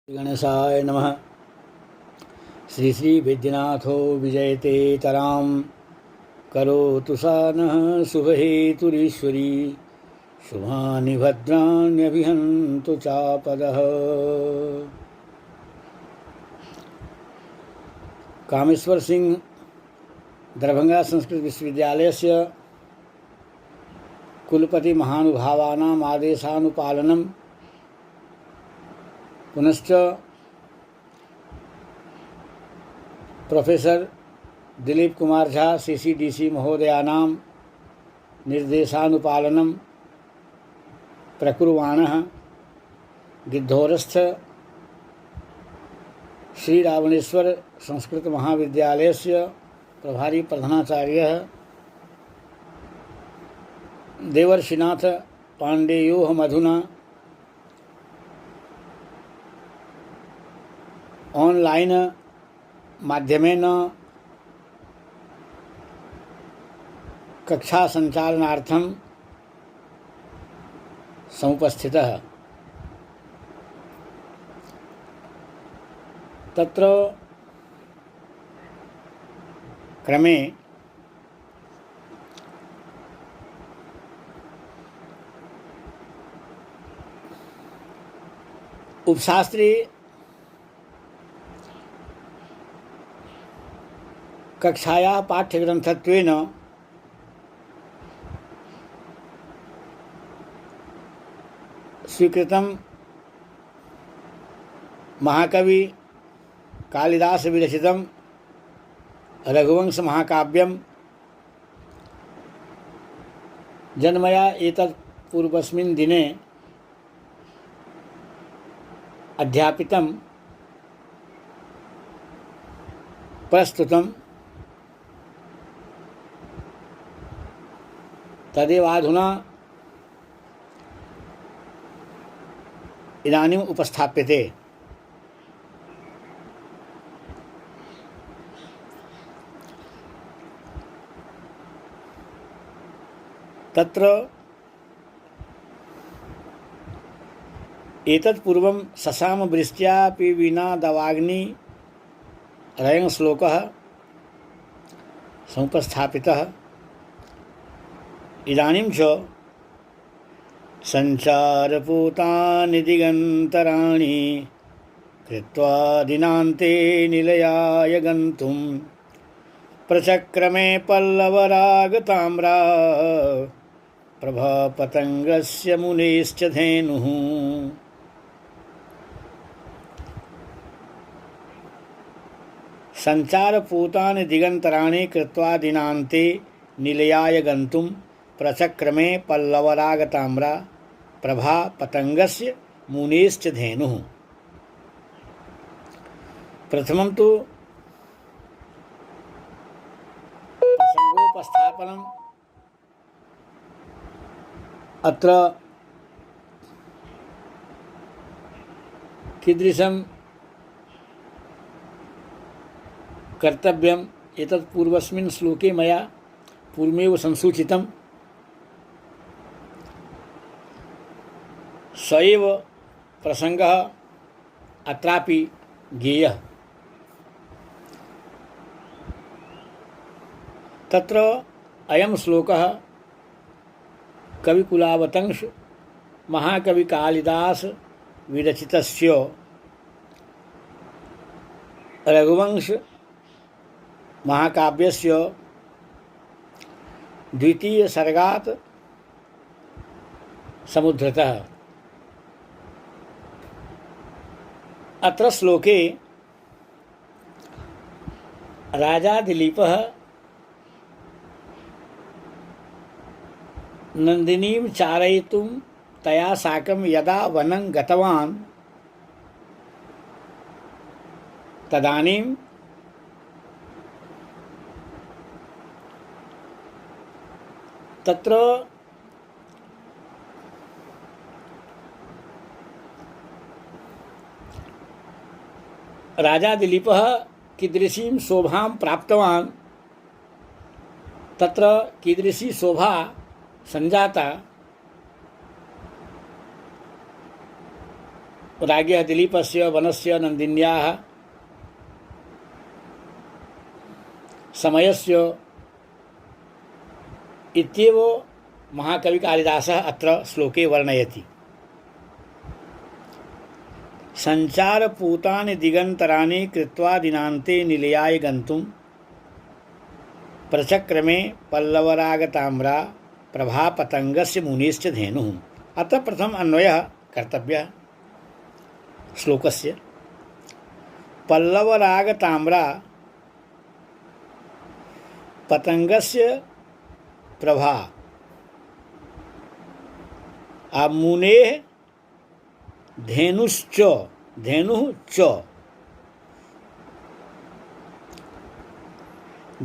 गणेशाय नमः। श्री श्री वैद्यनाथो विजयते तरां करोतु सा नः शुभहेतुरीश्वरी शुभानि भद्राण्यभिहन्तु चापदः। कामेश्वर सिंह दरभंगा संस्कृत विश्वविद्यालयस्य कुलपति महानुभावानाम् आदेशानुपालनं पुनश्च प्रोफेसर दिलीप कुमार झा सीसीडीसी महोदयानां निर्देशानुपालनं प्रकुर्वाणः गिद्धोरस्थ श्री रावणेश्वर संस्कृत महाविद्यालयस्य प्रभारी प्रधानाचार्यः देवर्षिनाथ पाण्डेयोः मधुना ऑनलाइन माध्यमेन कक्षा संचालनार्थं समुपस्थितः। तत्र क्रमे उपशास्त्री कक्षायाः पाठ्यग्रन्थत्वेन स्वीकृतं महाकवि कालिदास विरचितं रघुवंश महाकाव्यं जन्मया एतत् पूर्वस्मिन् दिने अध्यापितं प्रस्तुतं तदेवाधुना इदानीम् उपस्थाप्यते। तत्र एतत् पूर्वं ससामवृष्ट्यापि विना दवाग्नि रयं श्लोकः समुपस्थापितः। इदानीं च संचारपूतानि दिगन्तराणि कृत्वा दिनान्ते निलयाय गन्तुं प्रचक्रमे पल्लवरागताम्रा प्रभापतङ्गस्य मुनेश्च धेनुः। संचारपूतानि दिगन्तराणि कृत्वा दिनान्ते निलयाय गन्तुं प्रचक्रमे पल्लवरागताम्रा प्रभा पतंगस्य मुनेश्च धेनुः। प्रथमं तु प्रसंगोपस्थापनम् अत्र कीदृशं कर्तव्यम् एतत् पूर्वस्मिन् श्लोके मया पूर्वमेव संसूचितं। स एव प्रसंगः अत्रापि ज्ञेयः। तत्र अयं श्लोकः कविकुलावतंस महाकवि कालिदास विरचितस्य रघुवंश महाकाव्यस्य द्वितीय सर्गात् समुद्धृतः। अत्र श्लोके राजा दिलीपः नन्दिनीं चारयितुं तया साकं यदा वनं गतवान् तदानीं तत्र राजा दिलीपः कीदृशीं शोभां प्राप्तवान्, तत्र कीदृशी शोभा संजाता राज्ञः दिलीपस्य वनस्य नन्दिन्याः समयस्य इत्येव महाकवि कालिदासः अत्र श्लोके वर्णयति। संचारपूतानि दिगन्तराणि कृत्वा दिनान्ते निलयाय गन्तुं प्रचक्रमे पल्लवरागताम्रा प्रभापतंगस्य मुनिश्च धेनुः। अतः प्रथम अन्वयः कर्तव्यः श्लोकस्य। पल्लवरागताम्रा पतंगस्य प्रभा मुनेः धेनुश्च धेनुः च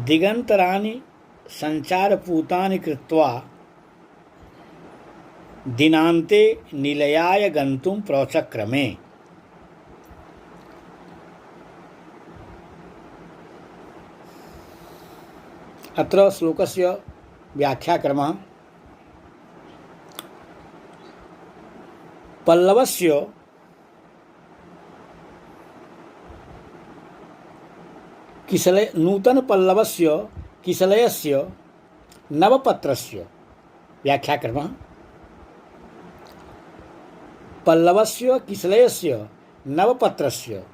दिगंतराणि संचारपूतानि कृत्वा दिनान्ते निलयाय गन्तुं प्रचक्रमे। अत्र श्लोकस्य व्याख्याक्रमः। पल्लवस्य किसलय नूतन पल्लवस्य किसलयस्य नवपत्रस्य व्याख्याक्रमः। पल्लवस्य किसलयस्य नवपत्रस्य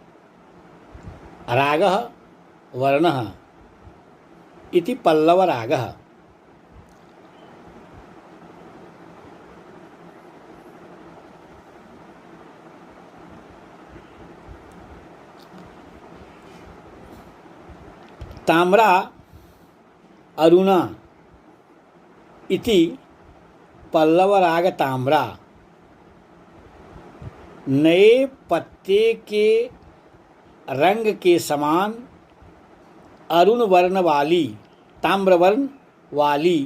रागः वर्णः इति पल्लवरागः। ताम्रा अरुणा इति पल्लवराग ताम्रा नए पत्ते के रंग के समान अरुण वर्ण वाली ताम्रवर्ण वाली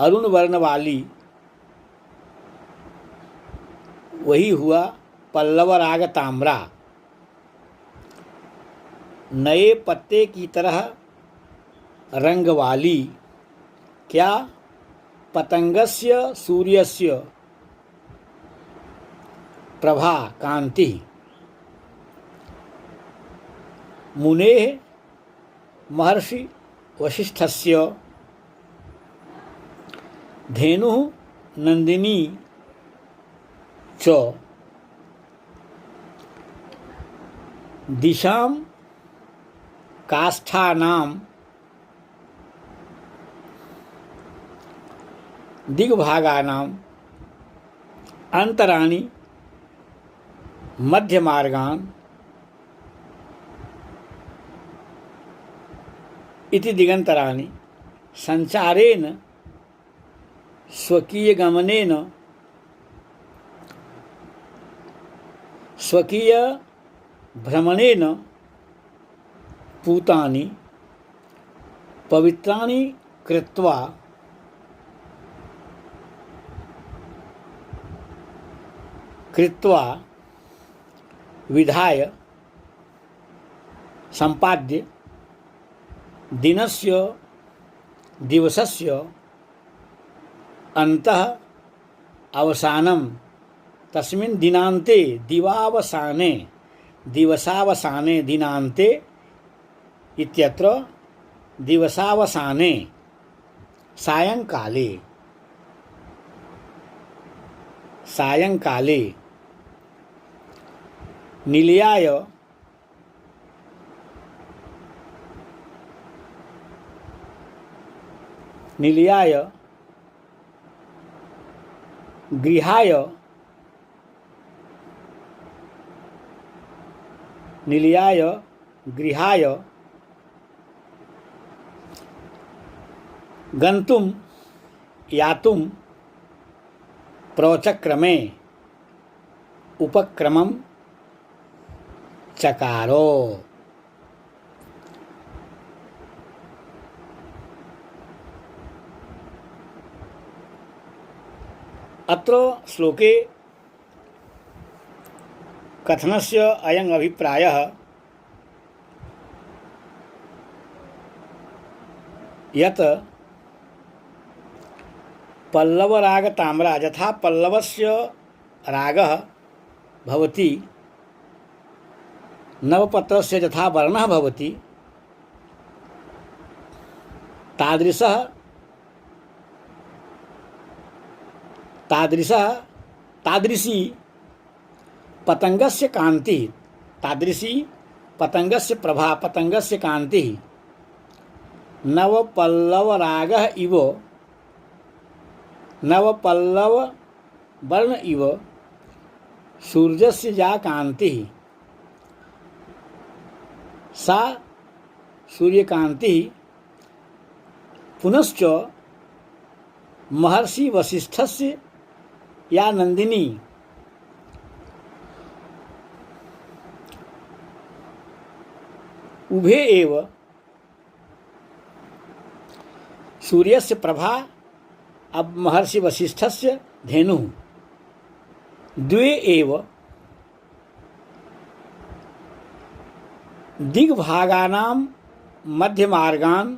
अरुण वर्ण वाली वही हुआ पल्लवराग ताम्रा। नए पत्ते की तरह रंग वाली क्या पतंगस्य सूर्यस्य प्रभा कांति मुनेः महर्षि वसिष्ठस्य धेनुः नंदिनी च दिशां काष्ठानां दिग्भागानां अंतराणि मध्यमार्गान् इति दिगंतराणि संचारेण स्वकीयगमनेन स्वकीय भ्रमणेन पूतानि पवित्राणि कृत्वा विधाय संपाद्य दिवसस्य अन्तः अवसानं तस्मिन् दिनान्ते दिवसावसाने दिनान्ते इत्यत्र दिवसावसाने सायंकाले निलयाय गृहाय गन्तुं यातुं प्रचक्रमे उपक्रमं चकारो। अत्र श्लोके कथनस्य अयं अभिप्रायः यत् पल्लव राग ताम्रा यथा पल्लवस्य रागः भवति नवपत्रस्य यथा वर्णः भवति तादृशी पतंगस्य कांति, तादृशी पतंगस्य प्रभा, पतंगस्य कांति नवपल्लव रागः इव, नवपल्लव वर्ण इव सूर्यस्य या कांति सा सूर्यकांति पुनश्च महर्षि वसिष्ठस्य या नंदिनी उभे एव सूर्यस्य प्रभा अब महर्षि वसिष्ठस्य धेनु द्वे एव दिग्भागानां मध्यमार्गान्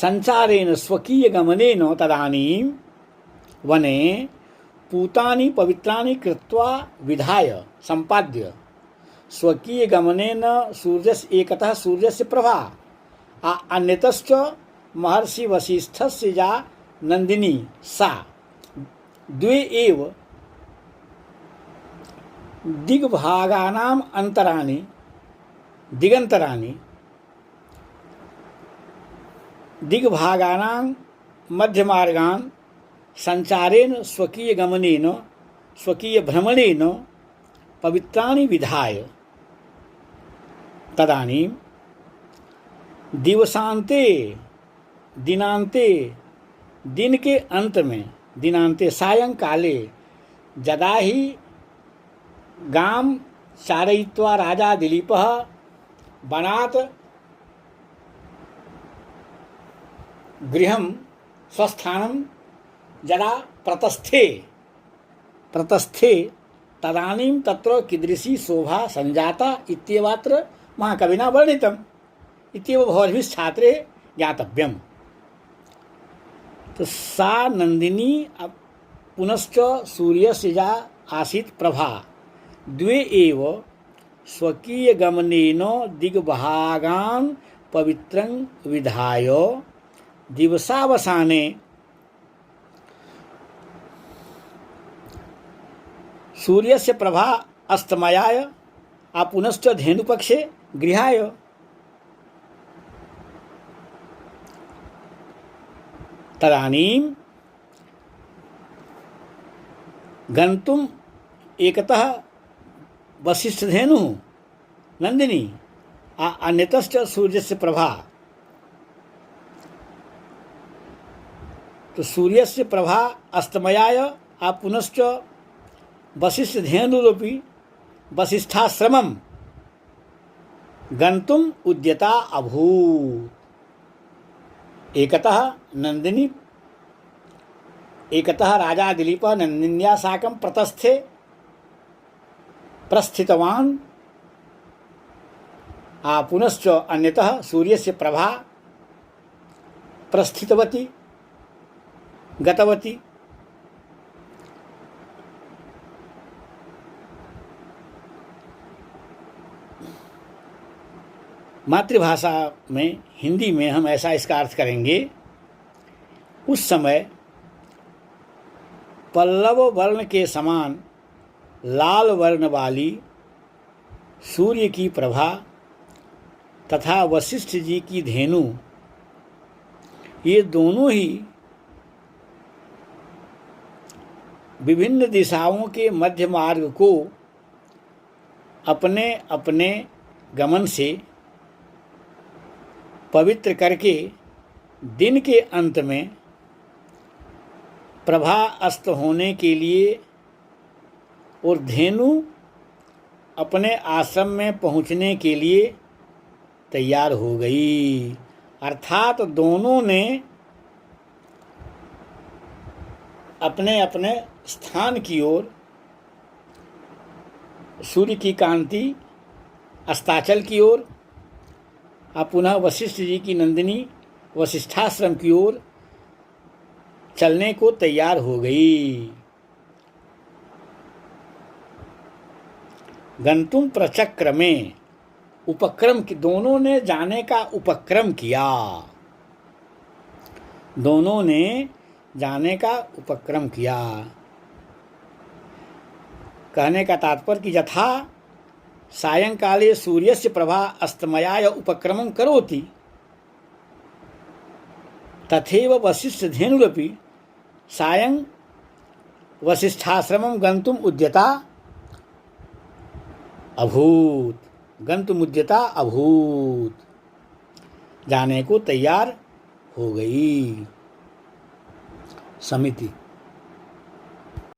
संचारेण स्वकीय गमनेन तदानीं वने पूतानि पवित्राणि कृत्वा विधाय संपाद्य स्वकीय गमनेन सूर्यस्य एकतः सूर्यस्य प्रभा अन्यतश्च महर्षि वसिष्ठस्य या नंदिनी सा द्वे एव दिग्भागानाम् अंतराणि दिगंतराणि दिग्भागानां मध्यमार्गान् संचारेण स्वकीय गमनेन स्वकीय भ्रमणेन पवित्राणि विधाय तदानीं दिवसांते दिनांते दिन के अंत में दिनांते सायंकाले यदा ही गां चारयित्वा राजा दिलीपः वनात् गृहं स्वस्थानं यदा प्रतस्थे तदानीं तत्र कीदृशी शोभा संजाता इत्येवात्र महाकविना वर्णितम् इत्येव भवद्भिः छात्रे ज्ञातव्यम्। तो सा नंदिनी पुनश्च सूर्यस्य या आसीत् प्रभा द्वे एव स्वकीय गमनेन दिग्भागान् पवित्रं विधाय दिवसावसाने सूर्यस्य प्रभा अस्तमयाय पुनश्च धेनुपक्षे गृहाय तदानीं गन्तुम् एकतः वसिष्ठधेनुः नंदिनी अन्यतश्च सूर्यस्य प्रभा। तो सूर्यस्य प्रभा अस्तमयाय पुनश्च वसिष्ठधेनुरपि वसिष्ठाश्रमं गन्तुम् उद्यता अभूत्। एकतः राजा दिलीपः नंदिन्या साकं प्रस्थितवान् पुनश्च अन्यतः सूर्यस्य प्रभा प्रस्थितवती गतवती। मातृभाषा में हिंदी में हम ऐसा इसका अर्थ करेंगे, उस समय पल्लव वर्ण के समान लाल वर्ण वाली सूर्य की प्रभा तथा वशिष्ठ जी की धेनु, ये दोनों ही विभिन्न दिशाओं के मध्य मार्ग को अपने अपने गमन से पवित्र करके दिन के अंत में प्रभा अस्त होने के लिए और धेनु अपने आश्रम में पहुंचने के लिए तैयार हो गई। अर्थात दोनों ने अपने अपने स्थान की ओर सूर्य की कांति अस्ताचल की ओर पुनः वशिष्ठ जी की नंदिनी वशिष्ठाश्रम की ओर चलने को तैयार हो गई। गंतुम प्रचक्र में उपक्रम की, दोनों ने जाने का उपक्रम किया। दोनों ने जाने का उपक्रम किया। कहने का तात्पर्य कि यथा सायंकाले सूर्यस्य प्रभा अस्तमयाय उपक्रमं करोति तथैव वसिष्ठ धेनुरपि सायं वसिष्ठाश्रमं गंतुम उद्यता अभूत। गंतुम उद्यता अभूत, जाने को तैयार हो गई। समिति।